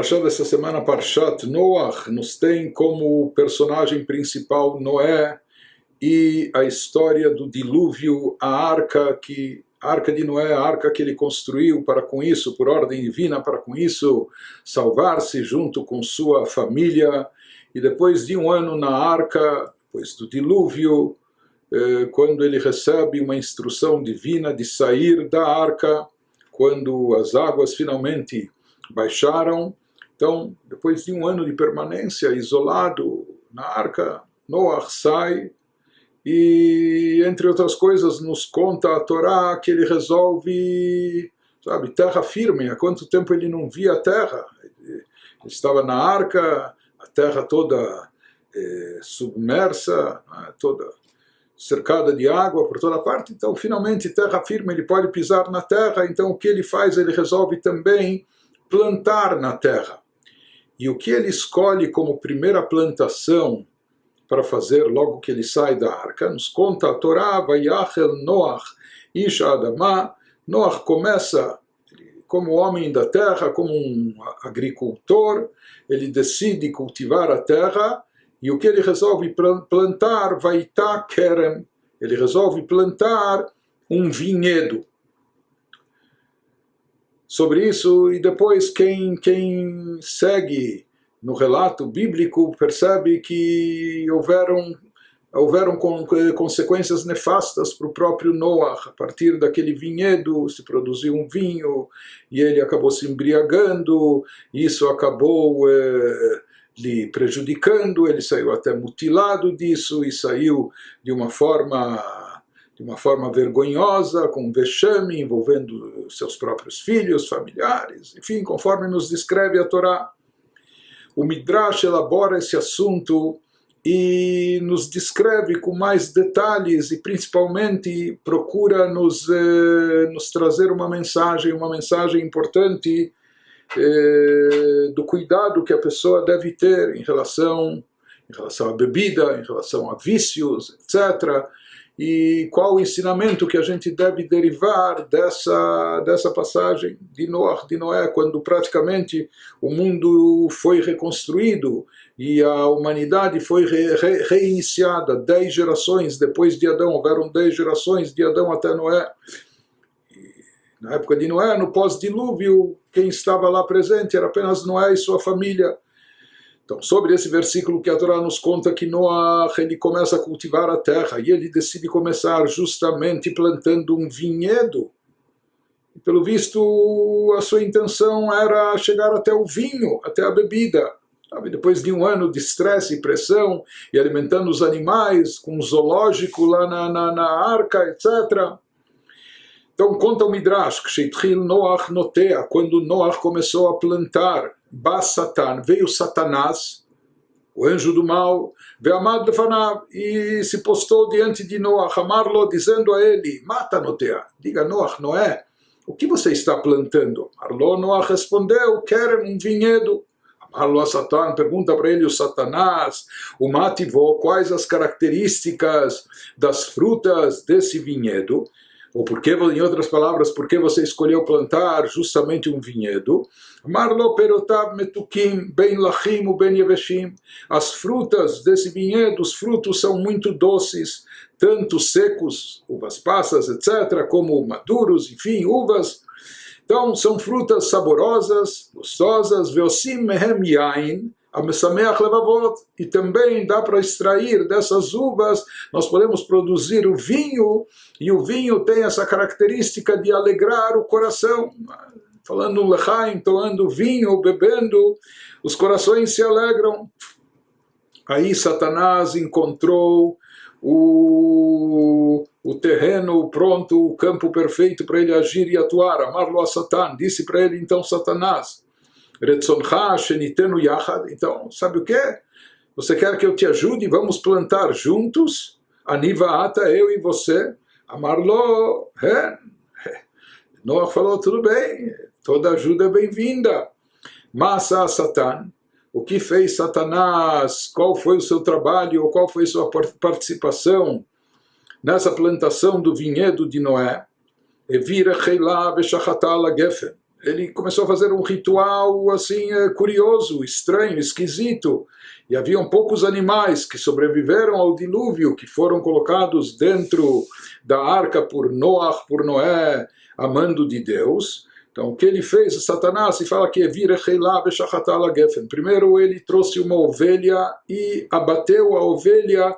Parashá dessa semana, Parshat Noach, nos tem como personagem principal Noé e a história do dilúvio, a arca de Noé, a arca que ele construiu para com isso, por ordem divina, para com isso salvar-se junto com sua família. E depois de um ano na arca, depois do dilúvio, quando ele recebe uma instrução divina de sair da arca, quando as águas finalmente baixaram, então, depois de um ano de permanência isolado na arca, Noach sai e, entre outras coisas, nos conta a Torá que ele resolve, terra firme. Há quanto tempo ele não via a terra? Ele estava na arca, a terra toda submersa, toda cercada de água por toda parte. Então, finalmente, terra firme, ele pode pisar na terra. Então, o que ele faz? Ele resolve também plantar na terra. E o que ele escolhe como primeira plantação para fazer logo que ele sai da arca? Nos conta a Torá, Vayachel Noach Ish Adamah. Noach começa como homem da terra, como um agricultor, ele decide cultivar a terra, e o que ele resolve plantar? Vaitá Kerem. Ele resolve plantar um vinhedo. Sobre isso, e depois quem segue no relato bíblico percebe que houveram consequências nefastas para o próprio Noach. A partir daquele vinhedo se produziu um vinho e ele acabou se embriagando, e isso acabou lhe prejudicando, ele saiu até mutilado disso e saiu de uma forma vergonhosa, com um vexame envolvendo seus próprios filhos, familiares, enfim, conforme nos descreve a Torá. O Midrash elabora esse assunto e nos descreve com mais detalhes e principalmente procura nos trazer uma mensagem importante do cuidado que a pessoa deve ter em relação à bebida, em relação a vícios, etc., e qual o ensinamento que a gente deve derivar dessa passagem de Noé, quando praticamente o mundo foi reconstruído e a humanidade foi reiniciada. 10 gerações depois de Adão, houveram 10 gerações de Adão até Noé. E na época de Noé, no pós-dilúvio, quem estava lá presente era apenas Noé e sua família. Então, sobre esse versículo que a Torá nos conta que Noach, ele começa a cultivar a terra e ele decide começar justamente plantando um vinhedo. E, pelo visto, a sua intenção era chegar até o vinho, até a bebida. Depois de um ano de estresse e pressão e alimentando os animais com um zoológico lá na arca, etc. Então, conta o Midrash, que Noach notea, quando Noach começou a plantar, Satan, veio Satanás, o anjo do mal, ve'amad lefanav, e se postou diante de Noach, amarlo, dizendo a ele, mata Notea, diga Noach, Noé, o que você está plantando? Amarlo, Noach respondeu, quero um vinhedo. Amarlo a Satan, pergunta para ele o Satanás, o mativô, quais as características das frutas desse vinhedo? Ou por que, em outras palavras, por que você escolheu plantar justamente um vinhedo? Marlo perotav metukim, ben lachim u ben yeveshim. As frutas desse vinhedo, os frutos são muito doces, tanto secos, uvas passas, etc., como maduros, enfim, uvas. Então, são frutas saborosas, gostosas, veosim mehem yain, amesameach levavot, e também dá para extrair dessas uvas, nós podemos produzir o vinho, e o vinho tem essa característica de alegrar o coração. Falando um lechaim, tomando vinho, bebendo, os corações se alegram. Aí Satanás encontrou o terreno pronto, o campo perfeito para ele agir e atuar. Amarlo a Satan, disse para ele então Satanás, Retzoncha shenitenu yachad. Então, sabe o que? Você quer que eu te ajude? Vamos plantar juntos? Anivaata, eu e você. Amarlo, Noach falou, tudo bem, toda ajuda é bem-vinda. Mas a Satan, o que fez Satanás? Qual foi o seu trabalho? Ou qual foi a sua participação nessa plantação do vinhedo de Noé? Evira cheilá veshachatá la gefen. ele começou a fazer um ritual assim curioso, estranho, esquisito. E haviam poucos animais que sobreviveram ao dilúvio, que foram colocados dentro da arca por Noé, amando de Deus. Então, o que ele fez, Satanás, se fala que é primeiro ele trouxe uma ovelha e abateu a ovelha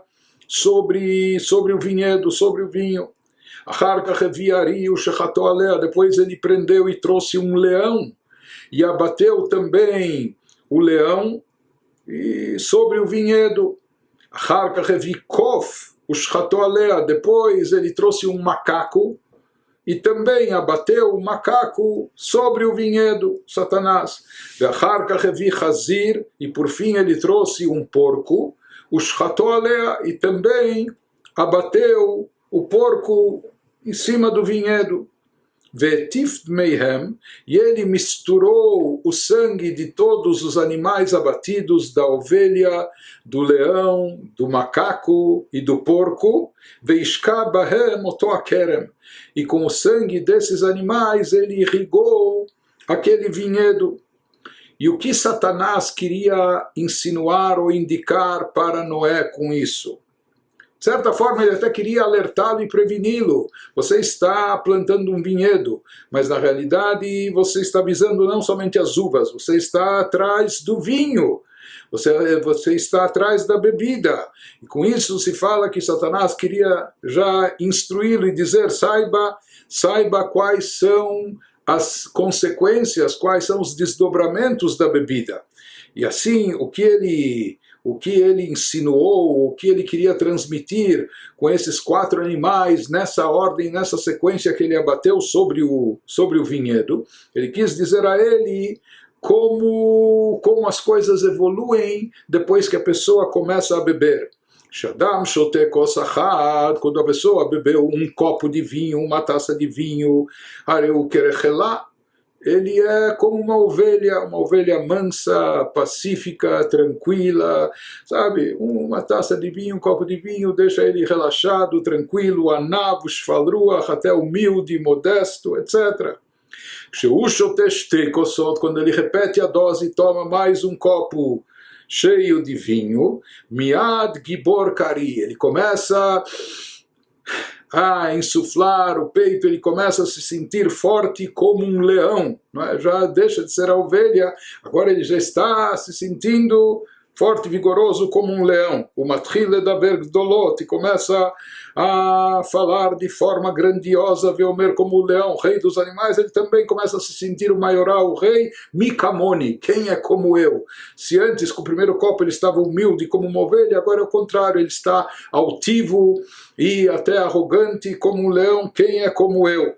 sobre o vinhedo, sobre o vinho. Depois ele prendeu e trouxe um leão e abateu também o leão e sobre o vinhedo. Depois ele trouxe um macaco e também abateu o macaco sobre o vinhedo, Satanás. E por fim ele trouxe um porco, e também abateu o porco em cima do vinhedo. E ele misturou o sangue de todos os animais abatidos, da ovelha, do leão, do macaco e do porco, e com o sangue desses animais ele irrigou aquele vinhedo. E o que Satanás queria insinuar ou indicar para Noé com isso? De certa forma, ele até queria alertá-lo e preveni-lo. Você está plantando um vinhedo, mas na realidade você está visando não somente as uvas, você está atrás do vinho. Você está atrás da bebida. E com isso se fala que Satanás queria já instruí-lo e dizer, saiba quais são as consequências, quais são os desdobramentos da bebida. E assim, o que ele insinuou, o que ele queria transmitir com esses 4 animais, nessa ordem, nessa sequência que ele abateu sobre o vinhedo, ele quis dizer a ele como as coisas evoluem depois que a pessoa começa a beber. Shadam shote kos achad, quando a pessoa bebeu um copo de vinho, uma taça de vinho, areu kerechelá, ele é como uma ovelha mansa, pacífica, tranquila, sabe? Uma taça de vinho, um copo de vinho, deixa ele relaxado, tranquilo, anav, shfalruach, até humilde, modesto, etc. Quando ele repete a dose e toma mais um copo cheio de vinho, miad gibor kari, ele começa a insuflar o peito, ele começa a se sentir forte como um leão, não é? Já deixa de ser a ovelha, agora ele já está se sentindo forte e vigoroso como um leão. O matchile da bergdolot, e começa a falar de forma grandiosa, Veomer, como o leão, rei dos animais. Ele também começa a se sentir o maioral, o rei, Mikamoni, quem é como eu? Se antes com o primeiro copo ele estava humilde como uma ovelha, agora é o contrário, ele está altivo e até arrogante como um leão, quem é como eu?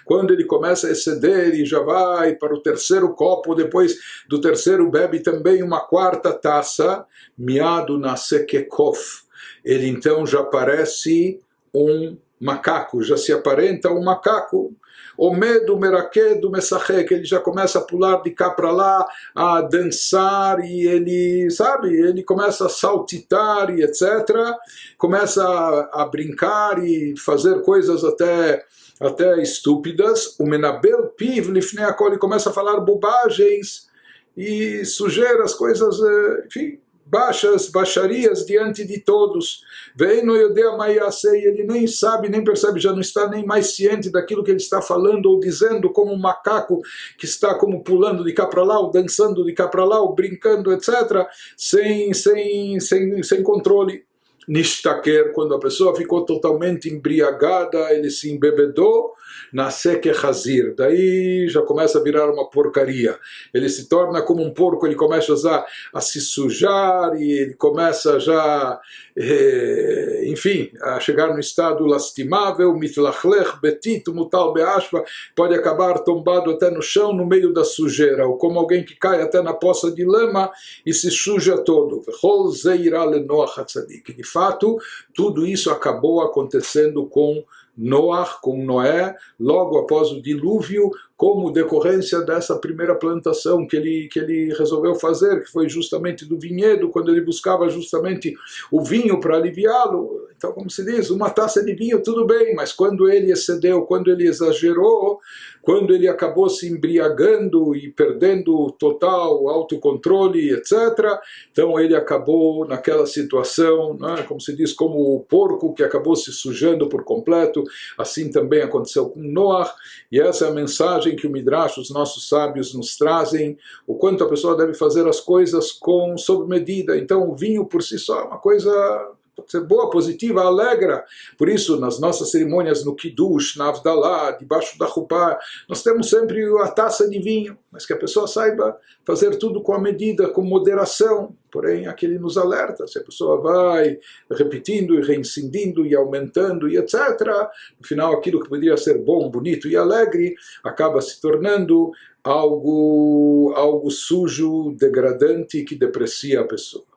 Quando ele começa a exceder e já vai para o 3º copo, depois do 3º bebe também uma 4ª taça, miado na sekekof, ele então já parece um macaco, já se aparenta um macaco. O medo meraquedo messachek, ele já começa a pular de cá para lá, a dançar, e ele começa a saltitar e etc. Começa a brincar e fazer coisas até estúpidas. O menabel piv lifnei akol, ele começa a falar bobagens e sujeiras, coisas, enfim, baixarias diante de todos. Ele nem sabe, nem percebe, já não está nem mais ciente daquilo que ele está falando ou dizendo, como um macaco que está como pulando de cá para lá, ou dançando de cá para lá, ou brincando, etc., sem controle. Nishtaker, quando a pessoa ficou totalmente embriagada, ele se embebedou, nasce hazir, daí já começa a virar uma porcaria, ele se torna como um porco, ele começa a se sujar e ele começa já, enfim, a chegar no estado lastimável, mitlachlech betito mutal beashva, pode acabar tombado até no chão no meio da sujeira, ou como alguém que cai até na poça de lama e se suja todo. De fato, tudo isso acabou acontecendo com Noach, com Noé, logo após o dilúvio, como decorrência dessa primeira plantação que ele resolveu fazer, que foi justamente do vinhedo, quando ele buscava justamente o vinho para aliviá-lo. Então, como se diz, uma taça de vinho tudo bem, mas quando ele excedeu, quando ele exagerou, quando ele acabou se embriagando e perdendo total autocontrole, etc., então ele acabou naquela situação, né, como se diz, como o porco que acabou se sujando por completo. Assim também aconteceu com Noach, e essa é a mensagem que o Midrash, os nossos sábios, nos trazem, o quanto a pessoa deve fazer as coisas sob medida. Então o vinho por si só é uma coisa, pode ser boa, positiva, alegra. Por isso, nas nossas cerimônias no Kiddush, na Avdalah, debaixo da Chupá, nós temos sempre a taça de vinho, mas que a pessoa saiba fazer tudo com a medida, com moderação. Porém, aqui ele nos alerta, se a pessoa vai repetindo e reincidindo e aumentando e etc., no final aquilo que poderia ser bom, bonito e alegre, acaba se tornando algo sujo, degradante, que deprecia a pessoa.